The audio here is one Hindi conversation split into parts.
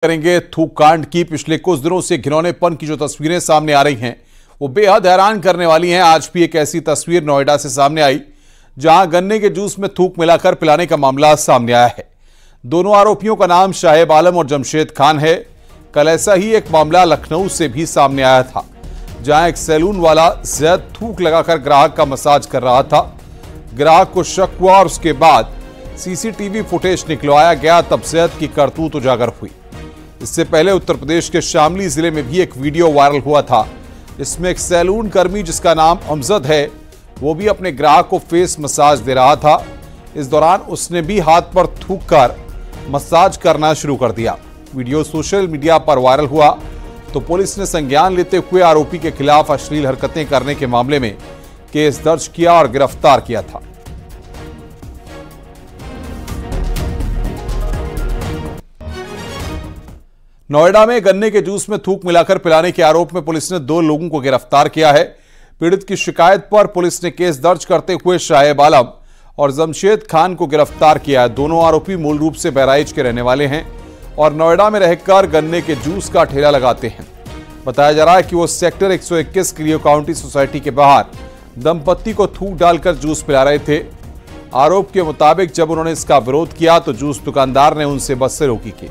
करेंगे थूक कांड की। पिछले कुछ दिनों से घिनौनेपन की जो तस्वीरें सामने आ रही हैं वो बेहद हैरान करने वाली हैं। आज भी एक ऐसी तस्वीर नोएडा से सामने आई जहां गन्ने के जूस में थूक मिलाकर पिलाने का मामला सामने आया है। दोनों आरोपियों का नाम शाहेब आलम और जमशेद खान है। कल ऐसा ही एक मामला लखनऊ से भी सामने आया था जहां एक सैलून वाला जैद थूक लगाकर ग्राहक का मसाज कर रहा था। ग्राहक को शक हुआ और उसके बाद सीसीटीवी फुटेज निकलवाया गया, तब जैद की करतूत उजागर हुई। इससे पहले उत्तर प्रदेश के शामली जिले में भी एक वीडियो वायरल हुआ था। इसमें एक सैलून कर्मी जिसका नाम अमजद है वो भी अपने ग्राहक को फेस मसाज दे रहा था। इस दौरान उसने भी हाथ पर थूक कर मसाज करना शुरू कर दिया। वीडियो सोशल मीडिया पर वायरल हुआ तो पुलिस ने संज्ञान लेते हुए आरोपी के खिलाफ अश्लील हरकतें करने के मामले में केस दर्ज किया और गिरफ्तार किया था। नोएडा में गन्ने के जूस में थूक मिलाकर पिलाने के आरोप में पुलिस ने 2 लोगों को गिरफ्तार किया है। पीड़ित की शिकायत पर पुलिस ने केस दर्ज करते हुए शाहेब आलम और जमशेद खान को गिरफ्तार किया है। दोनों आरोपी मूल रूप से बहराइच के रहने वाले हैं और नोएडा में रहकर गन्ने के जूस का ठेला लगाते हैं। बताया जा रहा है कि वो सेक्टर 121 क्लियो काउंटी सोसाइटी के बाहर दंपत्ति को थूक डालकर जूस पिला रहे थे। आरोप के मुताबिक जब उन्होंने इसका विरोध किया तो जूस दुकानदार ने उनसे बदसलूकी की।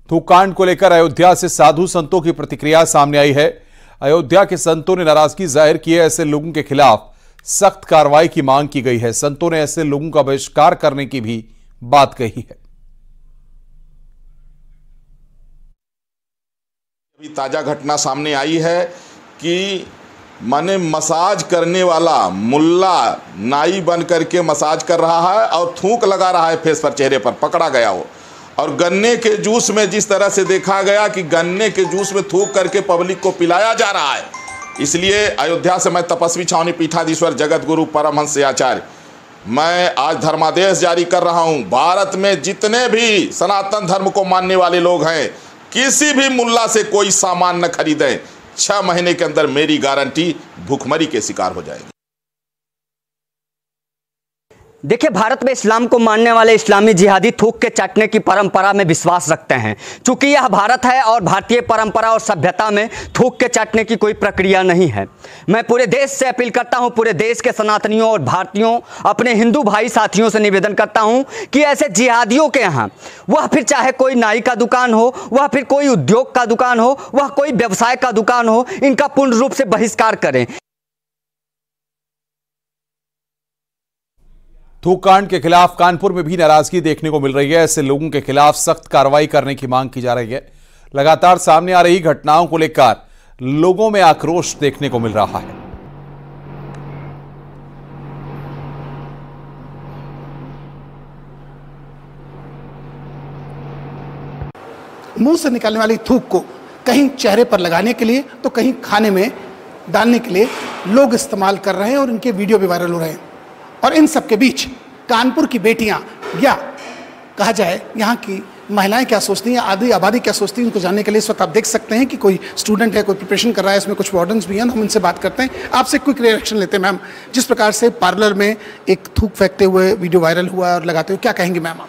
थूक कांड को लेकर अयोध्या से साधु संतों की प्रतिक्रिया सामने आई है। अयोध्या के संतों ने नाराजगी जाहिर की है। ऐसे लोगों के खिलाफ सख्त कार्रवाई की मांग की गई है। संतों ने ऐसे लोगों का बहिष्कार करने की भी बात कही है। अभी ताजा घटना सामने आई है कि माने मसाज करने वाला मुल्ला नाई बन करके मसाज कर रहा है और थूक लगा रहा है फेस पर, चेहरे पर, पकड़ा गया वो। और गन्ने के जूस में जिस तरह से देखा गया कि गन्ने के जूस में थूक करके पब्लिक को पिलाया जा रहा है, इसलिए अयोध्या से मैं तपस्वी छावनी पीठाधीश्वर जगत गुरु परमहंस आचार्य मैं आज धर्मादेश जारी कर रहा हूं। भारत में जितने भी सनातन धर्म को मानने वाले लोग हैं, किसी भी मुल्ला से कोई सामान न खरीदें। 6 महीने के अंदर मेरी गारंटी भूखमरी के शिकार हो जाएगी। देखिए, भारत में इस्लाम को मानने वाले इस्लामी जिहादी थूक के चाटने की परंपरा में विश्वास रखते हैं। चूंकि यह भारत है और भारतीय परंपरा और सभ्यता में थूक के चाटने की कोई प्रक्रिया नहीं है। मैं पूरे देश से अपील करता हूं, पूरे देश के सनातनियों और भारतीयों, अपने हिंदू भाई साथियों से निवेदन करता हूं कि ऐसे जिहादियों के यहाँ, वह फिर चाहे कोई नाई का दुकान हो, वह फिर कोई उद्योग का दुकान हो, वह कोई व्यवसाय का दुकान हो, इनका पूर्ण रूप से बहिष्कार करें। थूक कांड के खिलाफ कानपुर में भी नाराजगी देखने को मिल रही है। ऐसे लोगों के खिलाफ सख्त कार्रवाई करने की मांग की जा रही है। लगातार सामने आ रही घटनाओं को लेकर लोगों में आक्रोश देखने को मिल रहा है। मुंह से निकलने वाली थूक को कहीं चेहरे पर लगाने के लिए तो कहीं खाने में डालने के लिए लोग इस्तेमाल कर रहे हैं और इनके वीडियो भी वायरल हो रहे हैं। और इन सब के बीच कानपुर की बेटियां, या कहा जाए यहाँ की महिलाएं क्या सोचती हैं, आधी आबादी क्या सोचती है, उनको जानने के लिए इस वक्त आप देख सकते हैं कि कोई स्टूडेंट है, कोई प्रिपरेशन कर रहा है, इसमें कुछ वार्डन्स भी हैं। हम इनसे बात करते हैं। आपसे क्विक रिएक्शन लेते हैं मैम। जिस प्रकार से पार्लर में एक थूक फेंकते हुए वीडियो वायरल हुआ और लगाते हुए, क्या कहेंगे मैम आप?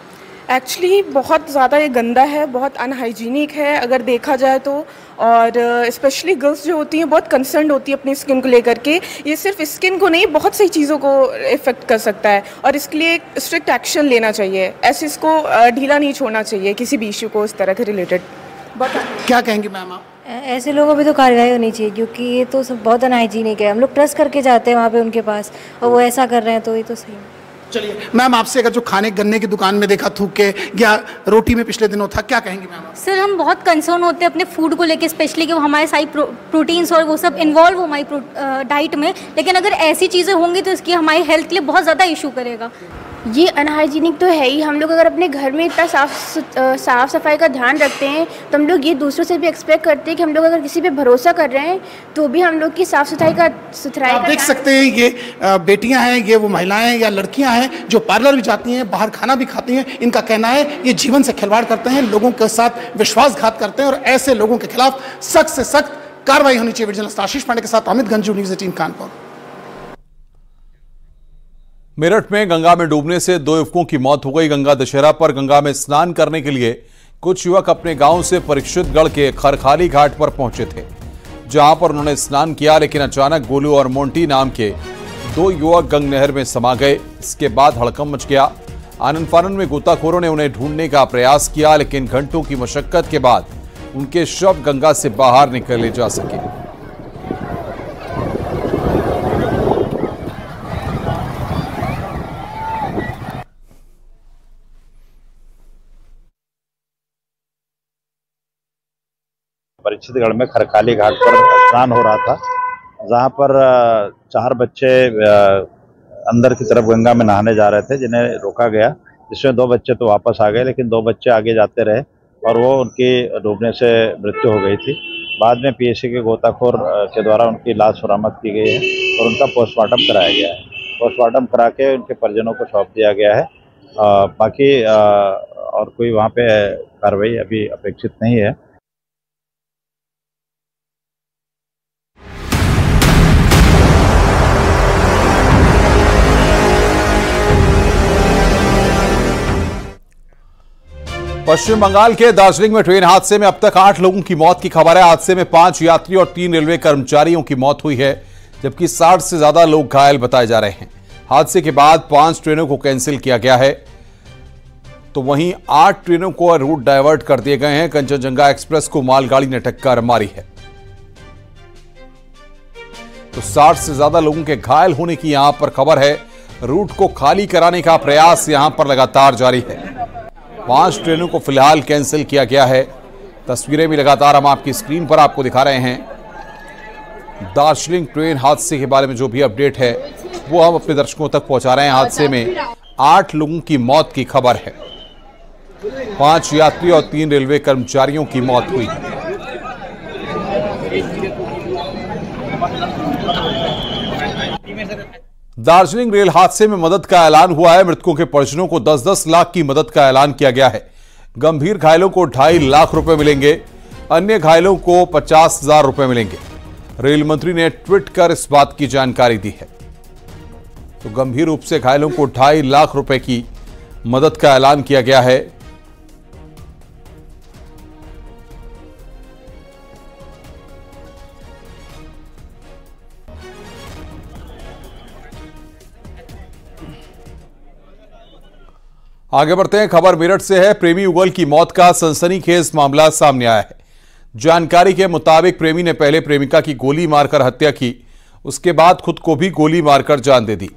एक्चुअली बहुत ज़्यादा ये गंदा है, बहुत अनहाइजीनिक है अगर देखा जाए तो। और स्पेशली गर्ल्स जो होती हैं बहुत कंसर्न होती है अपनी स्किन को लेकर के। ये सिर्फ स्किन को नहीं, बहुत सी चीज़ों को इफ़ेक्ट कर सकता है और इसके लिए स्ट्रिक्ट एक्शन लेना चाहिए। ऐसे इसको ढीला नहीं छोड़ना चाहिए किसी भी इशू को इस तरह के रिलेटेड। क्या कहेंगे मैम आप? ऐसे लोगों पे तो कार्रवाई होनी चाहिए क्योंकि ये तो सब बहुत अनहाइजीनिक है। हम लोग ट्रस्ट करके जाते हैं वहाँ पे उनके पास और वो ऐसा कर रहे हैं तो ये तो सही है। चलिए मैम, आपसे अगर जो खाने गन्ने की दुकान में देखा थूक के या रोटी में पिछले दिनों था, क्या कहेंगे मैम? सर, हम बहुत कंसर्न होते हैं अपने फूड को लेके, स्पेशली कि वो हमारे सारी प्रोटीन्स और वो सब इन्वॉल्व हो हमारी डाइट में। लेकिन अगर ऐसी चीज़ें होंगी तो इसकी हमारी हेल्थ के लिए बहुत ज़्यादा इशू करेगा। ये अनहाइजीनिक तो है ही। हम लोग अगर अपने घर में इतना साफ़ सफाई का ध्यान रखते हैं तो हम लोग ये दूसरों से भी एक्सपेक्ट करते हैं कि हम लोग अगर किसी पे भरोसा कर रहे हैं तो भी हम लोग की साफ़ सुथराई आप देख सकते हैं ये बेटियां हैं, ये वो महिलाएं या लड़कियां हैं जो पार्लर भी जाती हैं, बाहर खाना भी खाती हैं। इनका कहना है ये जीवन से खिलवाड़ करते हैं, लोगों के साथ विश्वासघात करते हैं और ऐसे लोगों के खिलाफ सख्त से सख्त कार्रवाई होनी चाहिए। विजिलेंस आशीष पांडे के साथ अमित गंजू, न्यूज़ 18 कानपुर। मेरठ में गंगा में डूबने से 2 युवकों की मौत हो गई। गंगा दशहरा पर गंगा में स्नान करने के लिए कुछ युवक अपने गांव से परीक्षितगढ़ के खरखाली घाट पर पहुंचे थे, जहां पर उन्होंने स्नान किया, लेकिन अचानक गोलू और मोंटी नाम के 2 युवक गंग नहर में समा गए। इसके बाद हड़कंप मच गया। आनन फानन में गोताखोरों ने उन्हें ढूंढने का प्रयास किया, लेकिन घंटों की मशक्कत के बाद उनके शव गंगा से बाहर निकाले जा सके। परीक्षितगढ़ में खरखाली घाट पर स्नान हो रहा था, जहां पर 4 बच्चे अंदर की तरफ गंगा में नहाने जा रहे थे, जिन्हें रोका गया। जिसमें 2 बच्चे तो वापस आ गए, लेकिन 2 बच्चे आगे जाते रहे और वो उनकी डूबने से मृत्यु हो गई थी। बाद में पीएससी के गोताखोर के द्वारा उनकी लाश बरामद की गई है और उनका पोस्टमार्टम कराया गया है। पोस्टमार्टम करा के उनके परिजनों को सौंप दिया गया है। बाकी और कोई वहाँ पे कार्रवाई अभी अपेक्षित नहीं है। पश्चिम बंगाल के दार्जिलिंग में ट्रेन हादसे में अब तक 8 लोगों की मौत की खबर है। हादसे में 5 यात्री और 3 रेलवे कर्मचारियों की मौत हुई है, जबकि 60 से ज्यादा लोग घायल बताए जा रहे हैं। हादसे के बाद 5 ट्रेनों को कैंसिल किया गया है, तो वहीं 8 ट्रेनों को रूट डायवर्ट कर दिए गए हैं। कंचनजंगा एक्सप्रेस को मालगाड़ी ने टक्कर मारी है, तो 60 से ज्यादा लोगों के घायल होने की यहां पर खबर है। रूट को खाली कराने का प्रयास यहां पर लगातार जारी है। 5 ट्रेनों को फिलहाल कैंसिल किया गया है। तस्वीरें भी लगातार हम आपकी स्क्रीन पर आपको दिखा रहे हैं। दार्जिलिंग ट्रेन हादसे के बारे में जो भी अपडेट है वो हम अपने दर्शकों तक पहुंचा रहे हैं। हादसे में 8 लोगों की मौत की खबर है, 5 यात्री और 3 रेलवे कर्मचारियों की मौत हुई। दार्जिलिंग रेल हादसे में मदद का ऐलान हुआ है। मृतकों के परिजनों को 10-10 लाख की मदद का ऐलान किया गया है। गंभीर घायलों को 2.5 लाख रुपए मिलेंगे, अन्य घायलों को 50,000 रुपए मिलेंगे। रेल मंत्री ने ट्वीट कर इस बात की जानकारी दी है। तो गंभीर रूप से घायलों को 2.5 लाख रुपए की मदद का ऐलान किया गया है। आगे बढ़ते हैं, खबर मेरठ से है। प्रेमी युगल की मौत का सनसनीखेज मामला सामने आया है। जानकारी के मुताबिक प्रेमी ने पहले प्रेमिका की गोली मारकर हत्या की, उसके बाद खुद को भी गोली मारकर जान दे दी।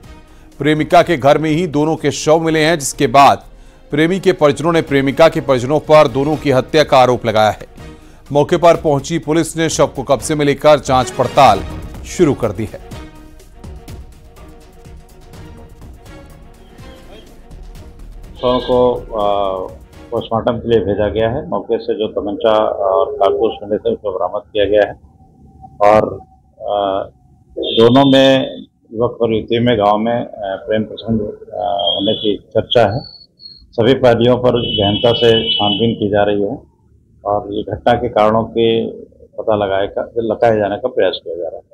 प्रेमिका के घर में ही दोनों के शव मिले हैं, जिसके बाद प्रेमी के परिजनों ने प्रेमिका के परिजनों पर दोनों की हत्या का आरोप लगाया है। मौके पर पहुंची पुलिस ने शव को कब्जे में लेकर जांच पड़ताल शुरू कर दी है। शव को पोस्टमार्टम के लिए भेजा गया है। मौके से जो तमंचा और कारतूस मिले थे उसको बरामद किया गया है और दोनों में युवक और युवती में गांव में प्रेम प्रसंग होने की चर्चा है। सभी पहलुओं पर गहनता से छानबीन की जा रही है और ये घटना के कारणों के पता लगाए जाने का प्रयास किया जा रहा है।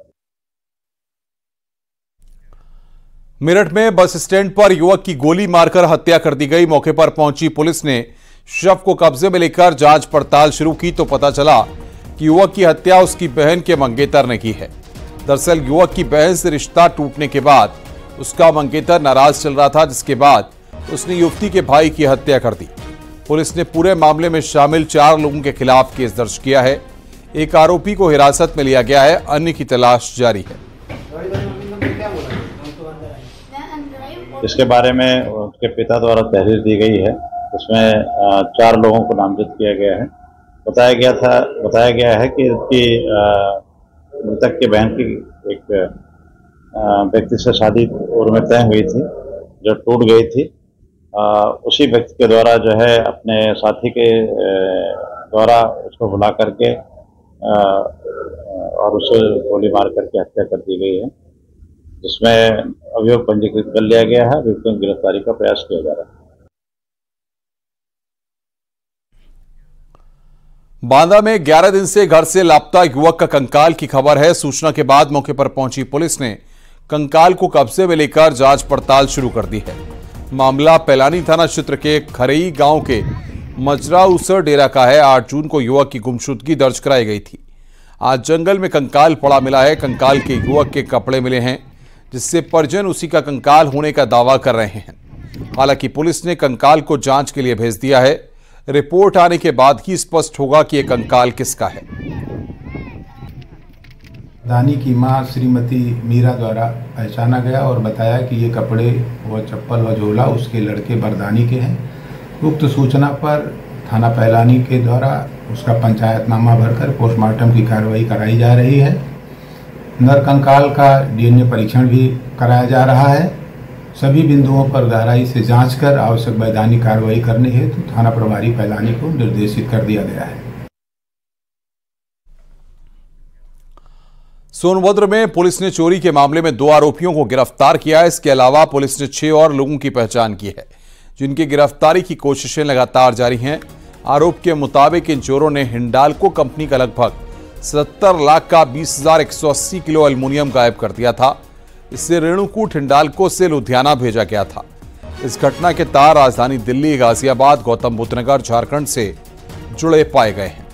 मेरठ में बस स्टैंड पर युवक की गोली मारकर हत्या कर दी गई। मौके पर पहुंची पुलिस ने शव को कब्जे में लेकर जांच पड़ताल शुरू की तो पता चला कि युवक की हत्या उसकी बहन के मंगेतर ने की है। दरअसल युवक की बहन से रिश्ता टूटने के बाद उसका मंगेतर नाराज चल रहा था, जिसके बाद उसने युवती के भाई की हत्या कर दी। पुलिस ने पूरे मामले में शामिल 4 लोगों के खिलाफ केस दर्ज किया है। एक आरोपी को हिरासत में लिया गया है, अन्य की तलाश जारी है। इसके बारे में उसके पिता द्वारा तहरीर दी गई है। इसमें 4 लोगों को नामजद किया गया है। बताया गया है कि उसकी मृतक की बहन की एक व्यक्ति से शादी पूर्व में तय हुई थी, जो टूट गई थी उसी व्यक्ति के द्वारा जो है अपने साथी के द्वारा उसको बुला करके और उसे गोली मार करके हत्या कर दी गई है, जिसमें अभियोग पंजीकृत कर लिया गया है। अभियुक्तों की गिरफ्तारी का प्रयास किया जा रहा है। बांदा में 11 दिन से घर से लापता युवक का कंकाल की खबर है। सूचना के बाद मौके पर पहुंची पुलिस ने कंकाल को कब्जे में लेकर जांच पड़ताल शुरू कर दी है। मामला पैलानी थाना क्षेत्र के खरई गांव के मजराउसर डेरा का है। 8 जून को युवक की गुमशुदगी दर्ज कराई गई थी। आज जंगल में कंकाल पड़ा मिला है। कंकाल के युवक के कपड़े मिले हैं, जिससे परिजन उसी का कंकाल होने का दावा कर रहे हैं। हालांकि पुलिस ने कंकाल को जांच के लिए भेज दिया है। रिपोर्ट आने के बाद ही स्पष्ट होगा कि यह कंकाल किसका है। दानी की मां श्रीमती मीरा द्वारा पहचाना गया और बताया कि ये कपड़े व चप्पल व झोला उसके लड़के बरदानी के हैं। उक्त सूचना पर थाना पैलानी के द्वारा उसका पंचायतनामा भरकर पोस्टमार्टम की कार्रवाई कराई जा रही है। नर कंकाल का डीएनए परीक्षण भी कराया जा रहा है। सभी बिंदुओं पर गहराई से जांच कर आवश्यक वैधानिक कार्रवाई करने हेतु थाना प्रभारी पैलानी को निर्देशित कर दिया गया है। सोनभद्र में पुलिस ने चोरी के मामले में 2 आरोपियों को गिरफ्तार किया है। इसके अलावा पुलिस ने 6 और लोगों की पहचान की है, जिनकी गिरफ्तारी की कोशिशें लगातार जारी हैं। आरोप के मुताबिक इन चोरों ने हिंडाल्को कंपनी का लगभग 70 लाख का 20,180 किलो एल्युमिनियम गायब कर दिया था। इससे रेणुकूट हिंडाल्को से लुधियाना भेजा गया था। इस घटना के तार राजधानी दिल्ली, गाजियाबाद, गौतम बुद्ध नगर, झारखंड से जुड़े पाए गए हैं।